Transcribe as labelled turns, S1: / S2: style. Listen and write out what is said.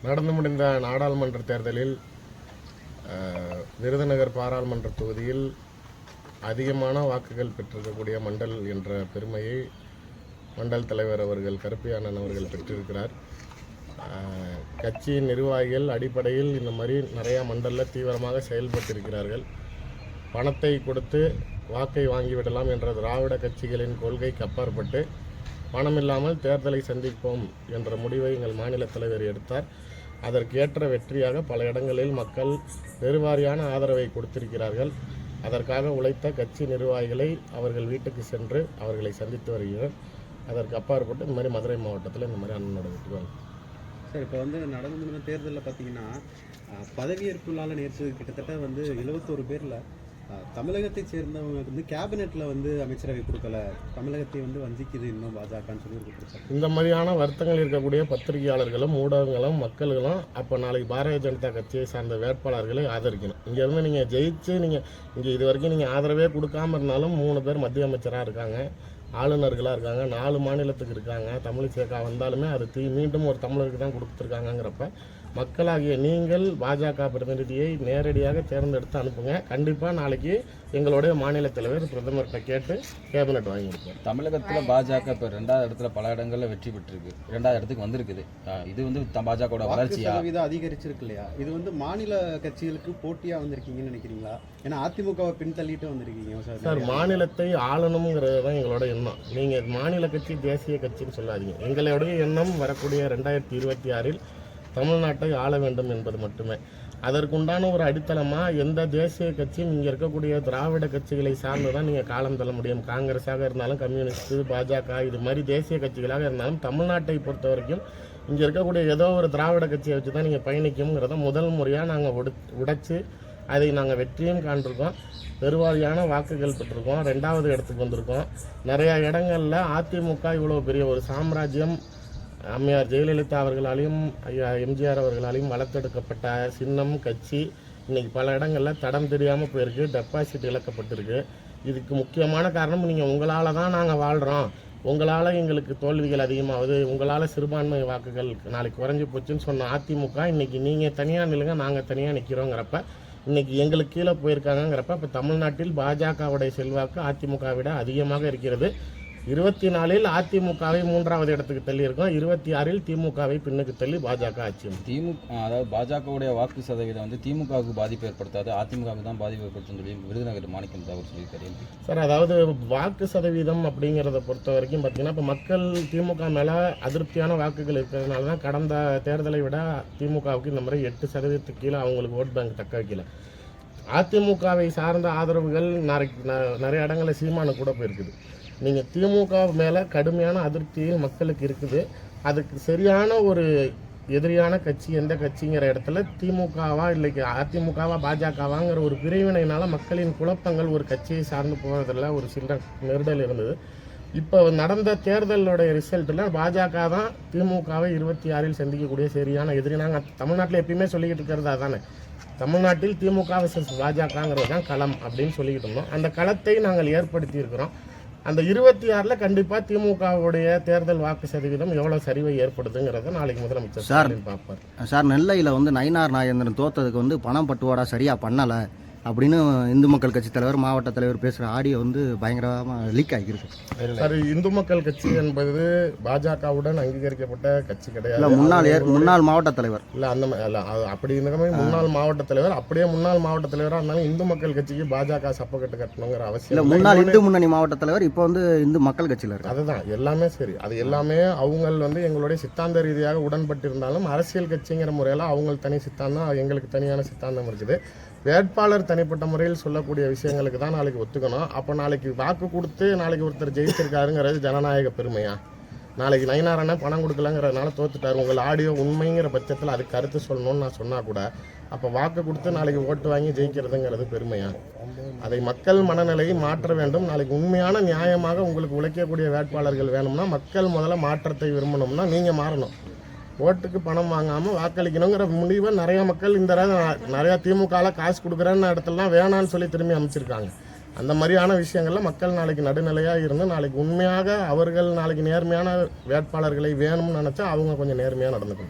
S1: நடந்து முடிந்த நாடாளுமன்ற தேர்தலில் விருதுநகர் பாராளுமன்ற தொகுதியில் அதிகமான வாக்குகள் பெற்றிருக்கக்கூடிய மண்டல் என்ற பெருமையை மண்டல் தலைவர் அவர்கள் கருப்பையானன் அவர்கள் பெற்றிருக்கிறார். கட்சியின் நிர்வாகிகள் அடிப்படையில் இந்த மாதிரி நிறையா மண்டலில் தீவிரமாக செயல்பட்டிருக்கிறார்கள். பணத்தை கொடுத்து வாக்கை வாங்கிவிடலாம் என்ற திராவிட கட்சிகளின் கொள்கைக்கு அப்பாற்பட்டு பணம் இல்லாமல் தேர்தலை சந்திப்போம் என்ற முடிவை எங்கள் மாநில தலைவர் எடுத்தார். அதற்கு ஏற்ற வெற்றியாக பல இடங்களில் மக்கள் பெருவாரியான ஆதரவை கொடுத்திருக்கிறார்கள். அதற்காக உழைத்த கட்சி நிர்வாகிகளை அவர்கள் வீட்டுக்கு சென்று அவர்களை சந்தித்து வருகிறார். அதற்கு அப்பாற்பட்டு இந்த மாதிரி மதுரை மாவட்டத்தில் இந்த மாதிரி அண்ணனோட வெற்றி.
S2: சார், இப்போ நடந்து முடிந்த தேர்தலில் பார்த்தீங்கன்னா பதவியேற்புள்ளால் நேற்று கிட்டத்தட்ட 71 பேரில் தமிழகத்தை சேர்ந்தவங்க கேபினெட்டில் அமைச்சரவை கொடுக்கல, தமிழகத்தை வஞ்சிக்குது இன்னும் பாஜகன்னு சொல்லி கொடுத்தாங்க.
S1: இந்த மாதிரியான வருத்தங்கள் இருக்கக்கூடிய பத்திரிகையாளர்களும் ஊடகங்களும் மக்களும் அப்போ நாளைக்கு பாரதிய ஜனதா கட்சியை சார்ந்த வேட்பாளர்களை ஆதரிக்கணும். இங்கேருந்து நீங்கள் ஜெயிச்சு நீங்கள் இங்கே இது வரைக்கும் நீங்கள் ஆதரவே கொடுக்காம இருந்தாலும் 3 பேர் மத்திய அமைச்சராக இருக்காங்க, ஆளுநர்களாக இருக்காங்க, 4 மாநிலத்துக்கு இருக்காங்க. தமிழிசேகா வந்தாலுமே அது மீண்டும் ஒரு தமிழருக்கு தான் கொடுத்துருக்காங்கிறப்ப மக்களாகிய நீங்கள் பாஜக பிரதிநிதியை நேரடியாக தேர்ந்தெடுத்து அனுப்புங்க. கண்டிப்பாக நாளைக்கு எங்களுடைய மாநில தலைவர் பிரதமர்கிட்ட கேட்டு கேபினெட் வாங்கி கொடுப்போம்.
S3: தமிழகத்தில் பாஜக இப்போ 2வது இடத்துல பல இடங்களில் வெற்றி பெற்றிருக்கு, 2வது இடத்துக்கு வந்திருக்குது. இது பாஜகவோட வளர்ச்சியா
S2: அதிகரிச்சிருக்கு இல்லையா? இது மாநில கட்சிகளுக்கு போட்டியாக வந்திருக்கீங்கன்னு நினைக்கிறீங்களா? ஏன்னா அதிமுகவை பின்தள்ளிட்டு வந்திருக்கீங்க
S1: சார். மாநிலத்தை ஆளணுங்கிறது தான் எங்களோட எண்ணம். நீங்கள் மாநில கட்சி தேசிய கட்சின்னு சொல்லாதீங்க. எங்களுடைய எண்ணம் வரக்கூடிய 2026இல் தமிழ்நாட்டை ஆள வேண்டும் என்பது மட்டுமே. அதற்குண்டான ஒரு அடித்தளமாக எந்த தேசிய கட்சியும் இங்கே இருக்கக்கூடிய திராவிட கட்சிகளை சார்ந்து தான் நீங்கள் காலம் தள்ள முடியும். காங்கிரஸாக இருந்தாலும், கம்யூனிஸ்ட்டு, பாஜக இது மாதிரி தேசிய கட்சிகளாக இருந்தாலும் தமிழ்நாட்டை பொறுத்த வரைக்கும் இங்கே இருக்கக்கூடிய ஏதோ ஒரு திராவிட கட்சியை வச்சு தான் நீங்கள் பயணிக்கும்ங்கிறத முதல் முறையாக நாங்கள் உடைச்சு அதை நாங்கள் வெற்றியும் காண்டிருக்கோம். பெருவாரியான வாக்குகள் பெற்றிருக்கோம். 2வது இடத்துக்கு வந்திருக்கோம். நிறையா இடங்களில் அதிமுக இவ்வளோ பெரிய ஒரு சாம்ராஜ்யம் அம்மையார் ஜெயலலிதா அவர்களாலையும் எம்ஜிஆர் அவர்களாலையும் வளர்த்தெடுக்கப்பட்ட சின்னம் கட்சி இன்றைக்கி பல இடங்களில் தடம் தெரியாமல் போயிருக்கு, டெபாசிட் இழக்கப்பட்டிருக்கு. இதுக்கு முக்கியமான காரணம் நீங்கள் உங்களால் தான் நாங்கள் வாழ்கிறோம், உங்களால் எங்களுக்கு தோல்விகள் அதிகமாகுது, உங்களால் சிறுபான்மை வாக்குகள் நாளைக்கு குறைஞ்சி போச்சுன்னு சொன்ன அதிமுக இன்றைக்கி நீங்கள் தனியாக நில்லுங்க, நாங்கள் தனியாக நிற்கிறோங்கிறப்ப இன்றைக்கி எங்களுக்கு கீழே போயிருக்காங்கிறப்ப இப்போ தமிழ்நாட்டில் பாஜகவுடைய செல்வாக்கு அதிமுக விட அதிகமாக இருக்கிறது. 24இல் அதிமுகவை 3வது இடத்துக்கு தள்ளி இருக்கும், 26இல் திமுகவை பின்னுக்கு தள்ளி பாஜக ஆட்சி.
S3: அதாவது பாஜகவுடைய வாக்கு சதவீதம் திமுகவுக்கு பாதிப்பு ஏற்படுத்தாது, அதிமுகவுக்கு தான் பாதிப்பு ஏற்படுத்தும் சொல்லி விருதுநகர் மாணிக்கம் அவர் சொல்லியிருக்காரு.
S1: சார், அதாவது வாக்கு சதவீதம் அப்படிங்கிறத பொறுத்த வரைக்கும் பார்த்தீங்கன்னா இப்போ மக்கள் திமுக மேலே அதிருப்தியான வாக்குகள் இருக்கிறதுனால தான் கடந்த தேர்தலை விட திமுகவுக்கு இந்த மாதிரி 8% கீழே அவங்களுக்கு ஓட் பேங்க் தக்க வைக்கல. அதிமுகவை சார்ந்த ஆதரவுகள் நிறைய இடங்களில் சீமானு கூட போயிருக்குது. நீங்கள் திமுக மேலே கடுமையான அதிருப்தியில் மக்களுக்கு இருக்குது. அதுக்கு சரியான ஒரு எதிரியான கட்சி எந்த கட்சிங்கிற இடத்துல திமுகவா இல்லை அதிமுகவா பாஜகவாங்கிற ஒரு பிரிவினையினால் மக்களின் குழப்பங்கள் ஒரு கட்சியை சார்ந்து போவதில் ஒரு சில நெருடல் இருந்தது. இப்போ நடந்த தேர்தலுடைய ரிசல்ட்டில் பாஜக தான் திமுகவை 26இல் சந்திக்கக்கூடிய சரியான எதிரி. நாங்கள் தமிழ்நாட்டில் எப்பயுமே சொல்லிக்கிட்டு இருக்கிறது அதானே, தமிழ்நாட்டில் திமுக vs பாஜகங்கிறது தான் களம் அப்படின்னு சொல்லிக்கிட்டு இருந்தோம். அந்த களத்தை நாங்கள் ஏற்படுத்தி இருக்கிறோம். அந்த 26இல் கண்டிப்பாக திமுகவுடைய தேர்தல் வாக்கு சதவீதம் எவ்வளோ சரிவை ஏற்படுதுங்கிறத நாளைக்கு முதலமைச்சர் பார்ப்பார்.
S4: சார், நெல்லையில் நயினார் நாகேந்திரன் தோத்ததுக்கு பணம் பட்டுவாடா சரியாக பண்ணலை அப்படின்னு இந்து மக்கள் கட்சி தலைவர் மாவட்ட தலைவர் பேசுகிற ஆடியோ பயங்கரமாக லீக் ஆகியிருக்கு.
S1: சார், இந்து மக்கள் கட்சி என்பது பாஜகவுடன் அங்கீகரிக்கப்பட்ட கட்சி கிடையாது.
S4: முன்னாள் மாவட்ட தலைவர்
S1: இல்லை அந்த அப்படி இருந்த முன்னாள் மாவட்ட தலைவர் அப்படியே முன்னாள் மாவட்ட தலைவராக இருந்தாலும் இந்து மக்கள் கட்சிக்கு பாஜக சப்பக்கட்டு கட்டணுங்கிற அவசியம் இல்லை.
S4: முன்னாள் இந்து முன்னணி மாவட்ட தலைவர் இப்போ இந்து மக்கள் கட்சியில் இருக்கு.
S1: அதுதான் எல்லாமே சரி. அது எல்லாமே அவங்க எங்களுடைய சித்தாந்த ரீதியாக உடன்பட்டிருந்தாலும் அரசியல் கட்சிங்கிற முறையில் அவங்க தனி சித்தாந்தம், எங்களுக்கு தனியான சித்தாந்தம் இருக்குது. வேட்பாளர் தனிப்பட்ட முறையில் சொல்லக்கூடிய விஷயங்களுக்கு தான் நாளைக்கு ஒத்துக்கணும். அப்போ நாளைக்கு வாக்கு கொடுத்து நாளைக்கு ஒருத்தர் ஜெயிச்சிருக்காருங்கிறது ஜனநாயக பெருமையா? நாளைக்கு நயினாரான பணம் கொடுக்கலங்கிறதுனால தோத்துட்டார், உங்கள் ஆடியோ உண்மைங்கிற பட்சத்தில் அதுக்கு கருத்து சொல்லணும்னு நான் சொன்னால் கூட அப்போ வாக்கு கொடுத்து நாளைக்கு ஓட்டு வாங்கி ஜெயிக்கிறதுங்கிறது பெருமையா? அதை மக்கள் மனநிலையை மாற்ற வேண்டும். நாளைக்கு உண்மையான நியாயமாக உங்களுக்கு உழைக்கக்கூடிய வேட்பாளர்கள் வேணும்னா மக்கள் முதல்ல மாற்றத்தை விரும்பணும்னா நீங்கள் மாறணும். ஓட்டுக்கு பணம் வாங்காமல் வாக்களிக்கணுங்கிற முடிவை நிறைய மக்கள் நிறையா திமுகவில் காசு கொடுக்குறேன்னு இடத்துலலாம் வேணான்னு சொல்லி திரும்பி அமைச்சிருக்காங்க. அந்த மாதிரியான விஷயங்களில் மக்கள் நாளைக்கு நடுநிலையாக இருந்து நாளைக்கு உண்மையாக அவர்கள் நாளைக்கு நேர்மையான வேட்பாளர்களை வேணும்னு நினச்சா அவங்க கொஞ்சம் நேர்மையாக நடந்துக்கணும்.